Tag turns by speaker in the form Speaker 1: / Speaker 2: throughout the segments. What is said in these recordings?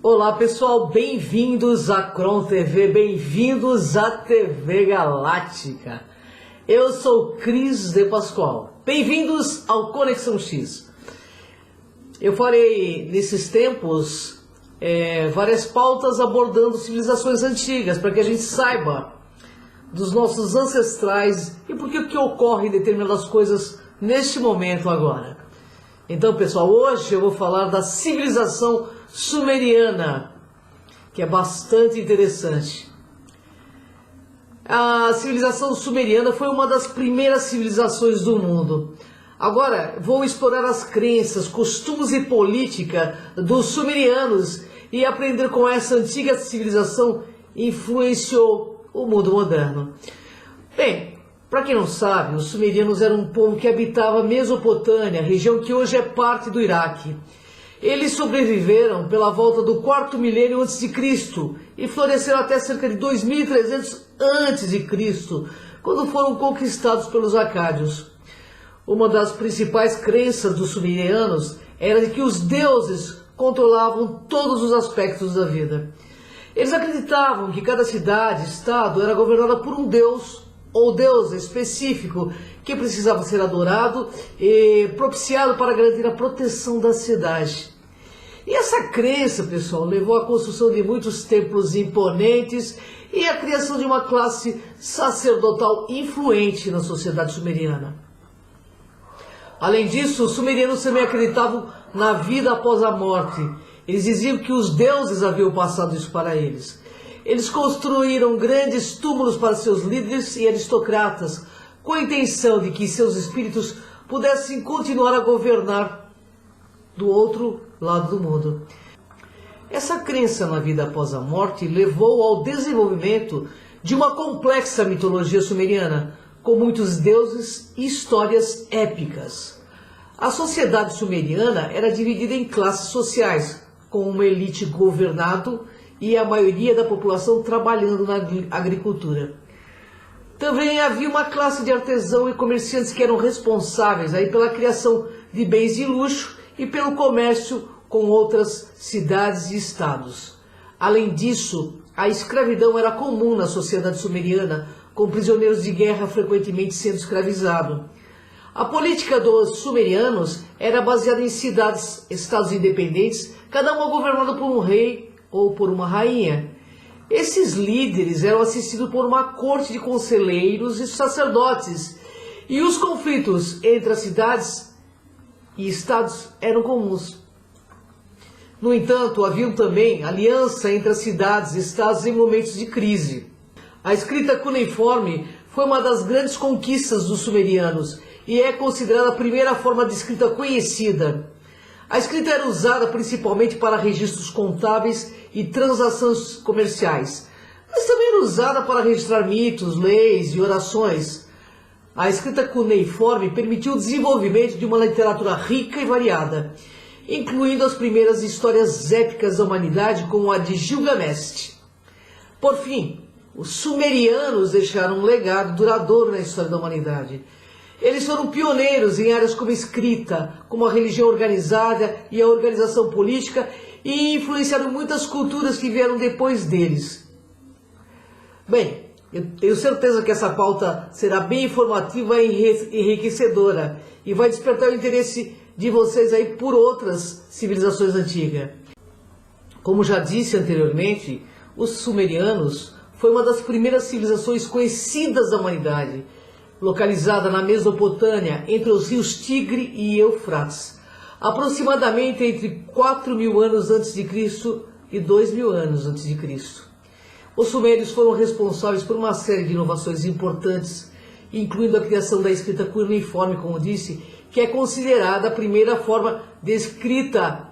Speaker 1: Olá pessoal, bem-vindos à Cron TV, bem-vindos à TV Galáctica. Eu sou Cris de Pascoal, bem-vindos ao Conexão X. Eu farei nesses tempos várias pautas abordando civilizações antigas, para que a gente saiba dos nossos ancestrais e por que ocorrem determinadas coisas neste momento agora. Então pessoal, hoje eu vou falar da civilização sumeriana, que é bastante interessante. A civilização sumeriana foi uma das primeiras civilizações do mundo. Agora vou explorar as crenças, costumes e política dos sumerianos e aprender como essa antiga civilização influenciou o mundo moderno. Bem, para quem não sabe, os sumerianos eram um povo que habitava a Mesopotâmia, região que hoje é parte do Iraque. Eles sobreviveram pela volta do 4º milênio a.C. e floresceram até cerca de 2300 a.C., quando foram conquistados pelos acádios. Uma das principais crenças dos sumerianos era de que os deuses controlavam todos os aspectos da vida. Eles acreditavam que cada cidade, estado, era governada por um deus ou deusa específico que precisava ser adorado e propiciado para garantir a proteção da cidade. E essa crença, pessoal, levou à construção de muitos templos imponentes e à criação de uma classe sacerdotal influente na sociedade sumeriana. Além disso, os sumerianos também acreditavam na vida após a morte. Eles diziam que os deuses haviam passado isso para eles. Eles construíram grandes túmulos para seus líderes e aristocratas, com a intenção de que seus espíritos pudessem continuar a governar do outro lado do mundo. Essa crença na vida após a morte levou ao desenvolvimento de uma complexa mitologia sumeriana, com muitos deuses e histórias épicas. A sociedade sumeriana era dividida em classes sociais, com uma elite governado e a maioria da população trabalhando na agricultura. Também havia uma classe de artesãos e comerciantes que eram responsáveis pela criação de bens de luxo e pelo comércio com outras cidades e estados. Além disso, a escravidão era comum na sociedade sumeriana, com prisioneiros de guerra frequentemente sendo escravizados. A política dos sumerianos era baseada em cidades, estados independentes, cada uma governada por um rei ou por uma rainha. Esses líderes eram assistidos por uma corte de conselheiros e sacerdotes, e os conflitos entre as cidades e estados eram comuns. No entanto, haviam também aliança entre as cidades e estados em momentos de crise. A escrita cuneiforme foi uma das grandes conquistas dos sumerianos e é considerada a primeira forma de escrita conhecida. A escrita era usada principalmente para registros contábeis e transações comerciais, mas também era usada para registrar mitos, leis e orações. A escrita cuneiforme permitiu o desenvolvimento de uma literatura rica e variada, incluindo as primeiras histórias épicas da humanidade, como a de Gilgamesh. Por fim, os sumerianos deixaram um legado duradouro na história da humanidade. Eles foram pioneiros em áreas como escrita, como a religião organizada e a organização política, e influenciaram muitas culturas que vieram depois deles. Bem, eu tenho certeza que essa pauta será bem informativa e enriquecedora e vai despertar o interesse de vocês por outras civilizações antigas. Como já disse anteriormente, os sumerianos foi uma das primeiras civilizações conhecidas da humanidade, localizada na Mesopotâmia, entre os rios Tigre e Eufrates, aproximadamente entre 4.000 anos antes de Cristo e 2.000 anos antes de Cristo. Os sumérios foram responsáveis por uma série de inovações importantes, incluindo a criação da escrita cuneiforme, como disse, que é considerada a primeira forma de escrita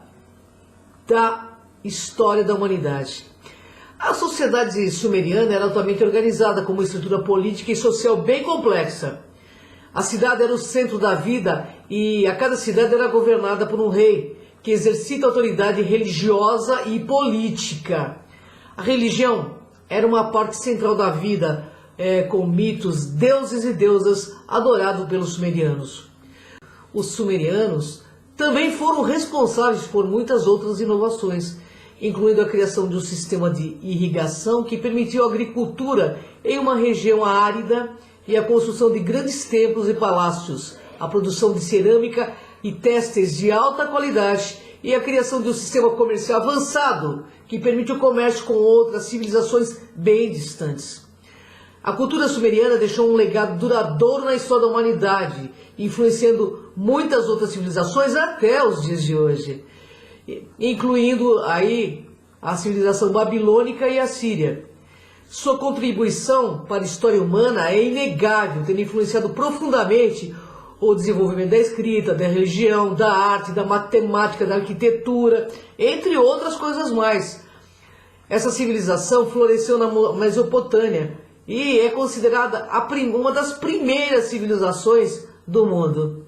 Speaker 1: da história da humanidade. A sociedade sumeriana era altamente organizada, com uma estrutura política e social bem complexa. A cidade era o centro da vida e a cada cidade era governada por um rei, que exercita autoridade religiosa e política. A religião era uma parte central da vida, com mitos, deuses e deusas adorados pelos sumerianos. Os sumerianos também foram responsáveis por muitas outras inovações, incluindo a criação de um sistema de irrigação que permitiu a agricultura em uma região árida e a construção de grandes templos e palácios, a produção de cerâmica e têxteis de alta qualidade e a criação de um sistema comercial avançado que permite o comércio com outras civilizações bem distantes. A cultura sumeriana deixou um legado duradouro na história da humanidade, influenciando muitas outras civilizações até os dias de hoje, incluindo aí a civilização babilônica e a síria. Sua contribuição para a história humana é inegável, tendo influenciado profundamente o desenvolvimento da escrita, da religião, da arte, da matemática, da arquitetura, entre outras coisas mais. Essa civilização floresceu na Mesopotâmia e é considerada uma das primeiras civilizações do mundo.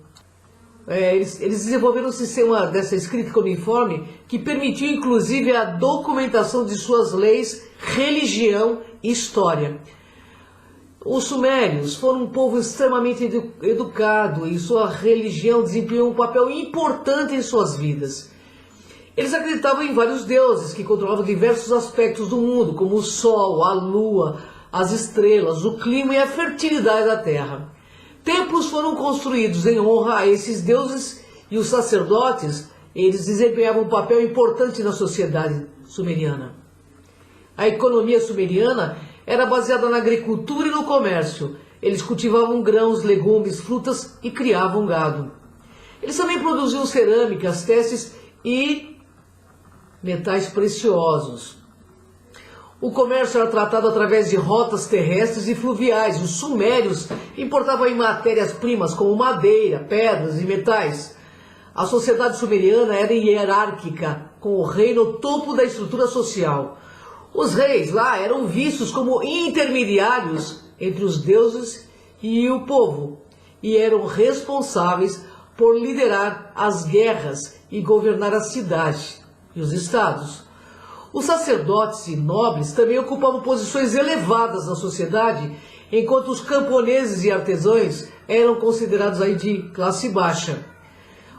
Speaker 1: Eles desenvolveram um sistema dessa escrita cuneiforme que permitiu inclusive a documentação de suas leis, religião e história. Os sumérios foram um povo extremamente educado e sua religião desempenhou um papel importante em suas vidas. Eles acreditavam em vários deuses que controlavam diversos aspectos do mundo, como o sol, a lua, as estrelas, o clima e a fertilidade da terra. Templos foram construídos em honra a esses deuses e os sacerdotes, eles desempenhavam um papel importante na sociedade sumeriana. A economia sumeriana era baseada na agricultura e no comércio. Eles cultivavam grãos, legumes, frutas e criavam gado. Eles também produziam cerâmicas, têxteis e metais preciosos. O comércio era tratado através de rotas terrestres e fluviais. Os sumérios importavam matérias-primas como madeira, pedras e metais. A sociedade sumeriana era hierárquica, com o rei no topo da estrutura social. Os reis lá eram vistos como intermediários entre os deuses e o povo, e eram responsáveis por liderar as guerras e governar a cidade e os estados. Os sacerdotes e nobres também ocupavam posições elevadas na sociedade, enquanto os camponeses e artesãos eram considerados aí de classe baixa.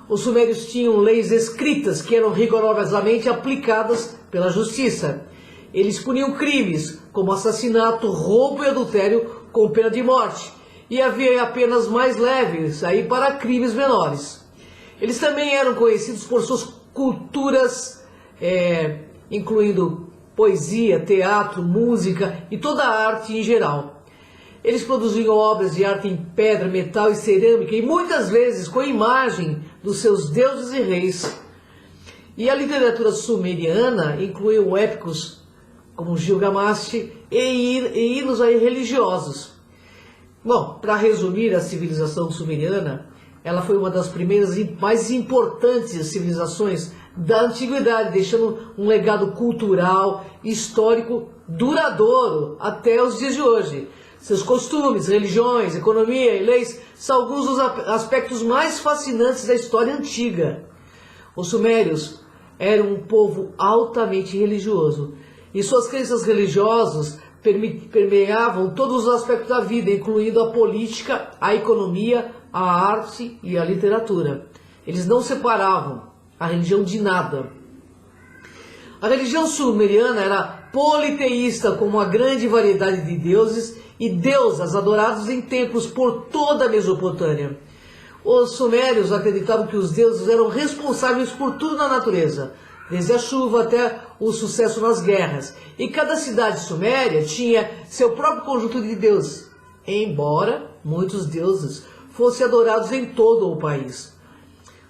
Speaker 1: Os sumérios tinham leis escritas que eram rigorosamente aplicadas pela justiça. Eles puniam crimes como assassinato, roubo e adultério com pena de morte, e havia apenas mais leves aí para crimes menores. Eles também eram conhecidos por suas culturas, incluindo poesia, teatro, música e toda a arte em geral. Eles produziam obras de arte em pedra, metal e cerâmica, e muitas vezes com a imagem dos seus deuses e reis. E a literatura sumeriana incluiu épicos como Gilgamesh e hinos aí religiosos. Bom, para resumir, a civilização sumeriana, ela foi uma das primeiras e mais importantes civilizações da antiguidade, deixando um legado cultural, histórico, duradouro até os dias de hoje. Seus costumes, religiões, economia e leis são alguns dos aspectos mais fascinantes da história antiga. Os sumérios eram um povo altamente religioso, e suas crenças religiosas permeavam todos os aspectos da vida, incluindo a política, a economia, a arte e a literatura. Eles não separavam a religião de nada. A religião sumeriana era politeísta, com uma grande variedade de deuses e deusas adorados em templos por toda a Mesopotâmia. Os sumérios acreditavam que os deuses eram responsáveis por tudo na natureza, desde a chuva até o sucesso nas guerras. E cada cidade suméria tinha seu próprio conjunto de deuses, embora muitos deuses fossem adorados em todo o país.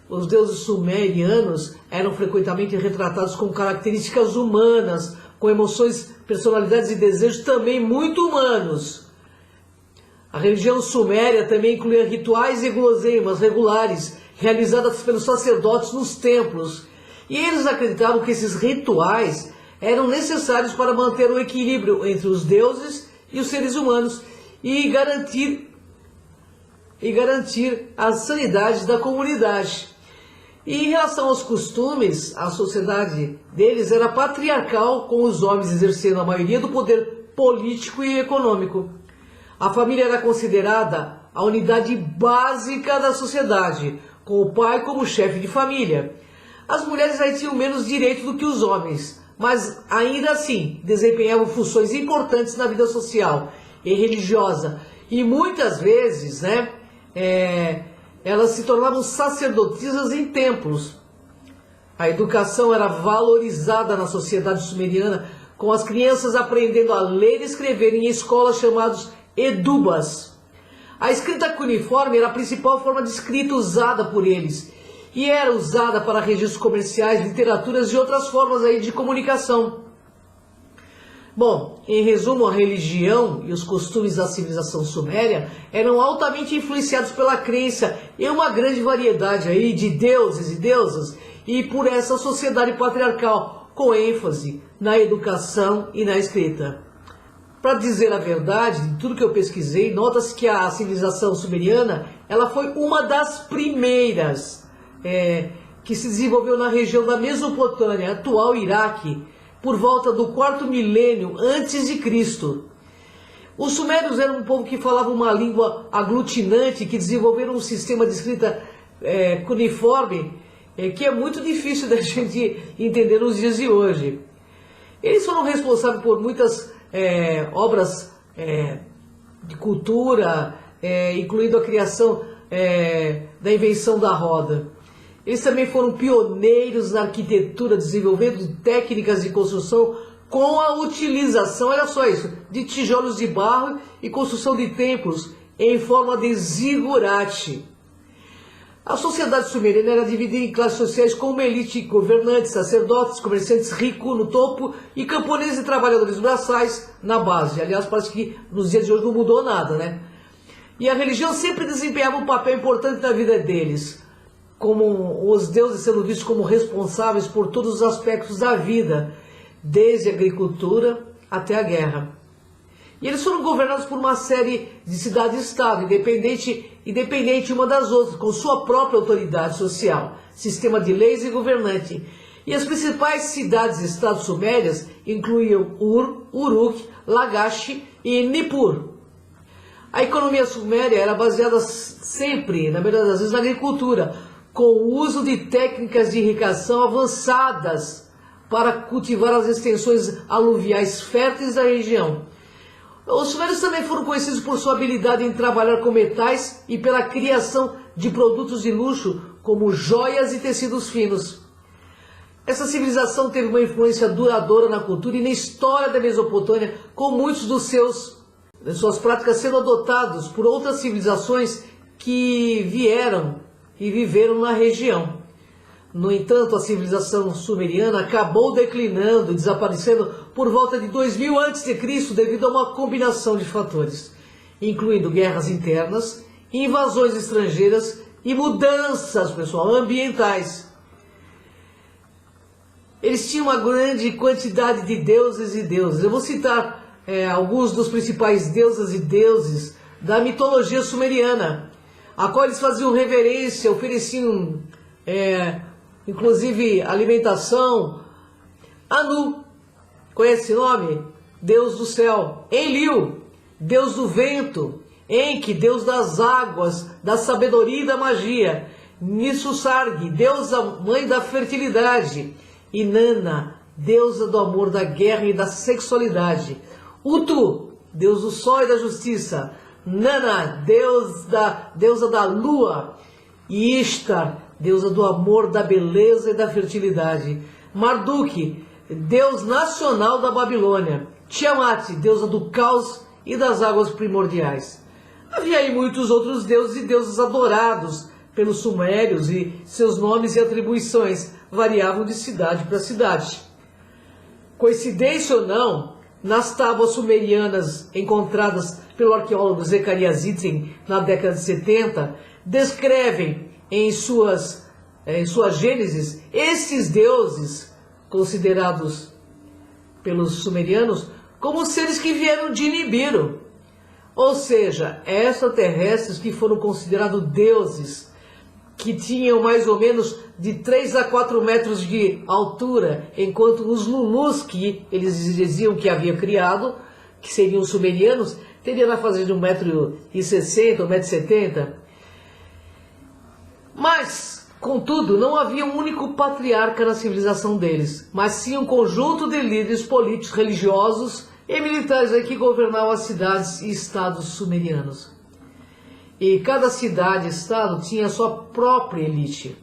Speaker 1: Os deuses sumerianos eram frequentemente retratados com características humanas, com emoções, personalidades e desejos também muito humanos. A religião suméria também incluía rituais e guloseimas regulares, realizadas pelos sacerdotes nos templos. E eles acreditavam que esses rituais eram necessários para manter o equilíbrio entre os deuses e os seres humanos e garantir a sanidade da comunidade. E em relação aos costumes, a sociedade deles era patriarcal, com os homens exercendo a maioria do poder político e econômico. A família era considerada a unidade básica da sociedade, com o pai como chefe de família. As mulheres aí tinham menos direito do que os homens, mas ainda assim desempenhavam funções importantes na vida social e religiosa. E muitas vezes, né, elas se tornavam sacerdotisas em templos. A educação era valorizada na sociedade sumeriana, com as crianças aprendendo a ler e escrever em escolas chamadas edubas. A escrita cuneiforme era a principal forma de escrita usada por eles e era usada para registros comerciais, literaturas e outras formas aí de comunicação. Bom, em resumo, a religião e os costumes da civilização suméria eram altamente influenciados pela crença em uma grande variedade aí de deuses e deusas e por essa sociedade patriarcal, com ênfase na educação e na escrita. Para dizer a verdade, de tudo que eu pesquisei, nota-se que a civilização sumeriana ela foi uma das primeiras que se desenvolveu na região da Mesopotâmia, atual Iraque, por volta do 4º milênio antes de Cristo. Os sumérios eram um povo que falava uma língua aglutinante, que desenvolveram um sistema de escrita cuneiforme, que é muito difícil da gente entender nos dias de hoje. Eles foram responsáveis por muitas obras de cultura, incluindo a criação da invenção da roda. Eles também foram pioneiros na arquitetura, desenvolvendo técnicas de construção com a utilização, olha só isso, de tijolos de barro e construção de templos em forma de zigurate. A sociedade sumeriana era dividida em classes sociais como elite, governantes, sacerdotes, comerciantes ricos no topo e camponeses e trabalhadores braçais na base. Aliás, parece que nos dias de hoje não mudou nada, né? E a religião sempre desempenhava um papel importante na vida deles, como os deuses sendo vistos como responsáveis por todos os aspectos da vida, desde a agricultura até a guerra. E eles foram governados por uma série de cidades-estado, independente uma das outras, com sua própria autoridade social, sistema de leis e governante. E as principais cidades-estados sumérias incluíam Ur, Uruk, Lagash e Nippur. A economia suméria era baseada sempre, na maioria das vezes, na agricultura, com o uso de técnicas de irrigação avançadas para cultivar as extensões aluviais férteis da região. Os sumérios também foram conhecidos por sua habilidade em trabalhar com metais e pela criação de produtos de luxo como joias e tecidos finos. Essa civilização teve uma influência duradoura na cultura e na história da Mesopotâmia, com muitos de suas práticas sendo adotados por outras civilizações que vieram e viveram na região. No entanto, a civilização sumeriana acabou declinando e desaparecendo por volta de 2000 a.C. devido a uma combinação de fatores, incluindo guerras internas, invasões estrangeiras e mudanças, ambientais. Eles tinham uma grande quantidade de deuses e deusas. Eu vou citar alguns dos principais deusas e deuses da mitologia sumeriana, a qual eles faziam reverência, ofereciam inclusive alimentação. Anu, conhece esse nome? Deus do céu. Enlil, Deus do vento. Enki, Deus das águas, da sabedoria e da magia. Nissusarg, deusa mãe da fertilidade. Inanna, deusa do amor, da guerra e da sexualidade. Utu, Deus do sol e da justiça. Nana, deusa da lua. E Ishtar, deusa do amor, da beleza e da fertilidade. Marduk, deus nacional da Babilônia. Tiamat, deusa do caos e das águas primordiais. Havia aí muitos outros deuses e deusas adorados pelos sumérios e seus nomes e atribuições variavam de cidade para cidade. Coincidência ou não, nas tábuas sumerianas encontradas pelo arqueólogo Zechariah Sitchin na década de 70, descrevem em sua Gênesis esses deuses considerados pelos sumerianos como seres que vieram de Nibiru, ou seja, extraterrestres que foram considerados deuses, que tinham mais ou menos de 3 a 4 metros de altura, enquanto os Lulus, que eles diziam que havia criado, que seriam os sumerianos, teriam na faixa de 1,60 m, 1,70 m. Mas, Contudo, não havia um único patriarca na civilização deles, mas sim um conjunto de líderes políticos, religiosos e militares aí que governavam as cidades e estados sumerianos. E cada cidade e estado tinha sua própria elite,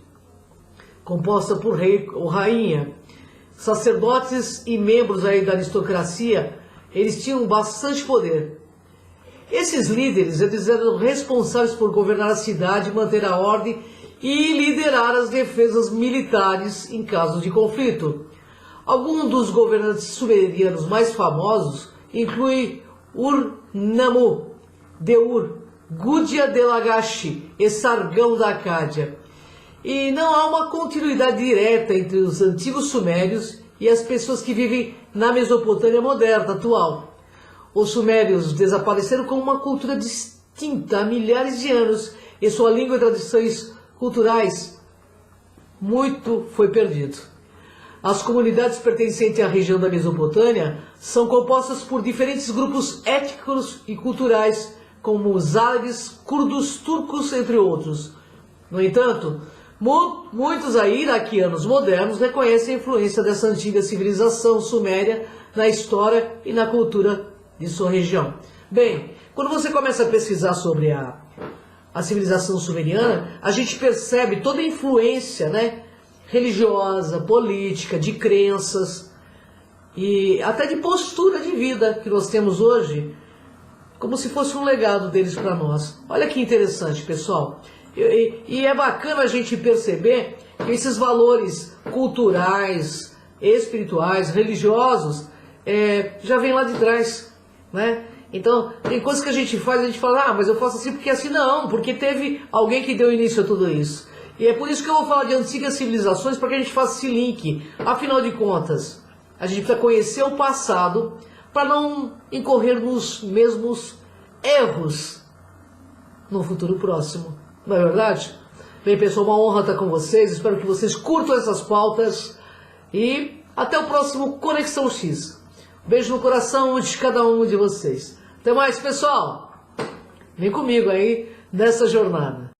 Speaker 1: composta por rei ou rainha, sacerdotes e membros aí da aristocracia. Eles tinham bastante poder. Esses líderes, eles eram responsáveis por governar a cidade, manter a ordem e liderar as defesas militares em caso de conflito. Alguns dos governantes sumerianos mais famosos incluem Ur-Nammu de Ur, Gudea de Lagash e Sargão da Acádia. E não há uma continuidade direta entre os antigos sumérios e as pessoas que vivem na Mesopotâmia moderna, atual. Os sumérios desapareceram como uma cultura distinta há milhares de anos e sua língua e tradições culturais muito foi perdido. As comunidades pertencentes à região da Mesopotâmia são compostas por diferentes grupos étnicos e culturais, como os árabes, curdos, turcos, entre outros. No entanto, muitos aí iraquianos modernos reconhecem a influência dessa antiga civilização suméria na história e na cultura de sua região. Bem, quando você começa a pesquisar sobre a civilização sumeriana, a gente percebe toda a influência, né, religiosa, política, de crenças e até de postura de vida que nós temos hoje, como se fosse um legado deles para nós. Olha que interessante, pessoal. E é bacana a gente perceber que esses valores culturais, espirituais, religiosos, já vem lá de trás, né? Então, tem coisas que a gente faz, a gente fala, ah, mas eu faço assim porque assim. Não, porque teve alguém que deu início a tudo isso. E é por isso que eu vou falar de antigas civilizações, para que a gente faça esse link. Afinal de contas, a gente precisa conhecer o passado para não incorrer nos mesmos erros no futuro próximo. Não é verdade? Bem, pessoal, uma honra estar com vocês. Espero que vocês curtam essas pautas. E até o próximo Conexão X. Beijo no coração de cada um de vocês. Até mais, pessoal. Vem comigo aí nessa jornada.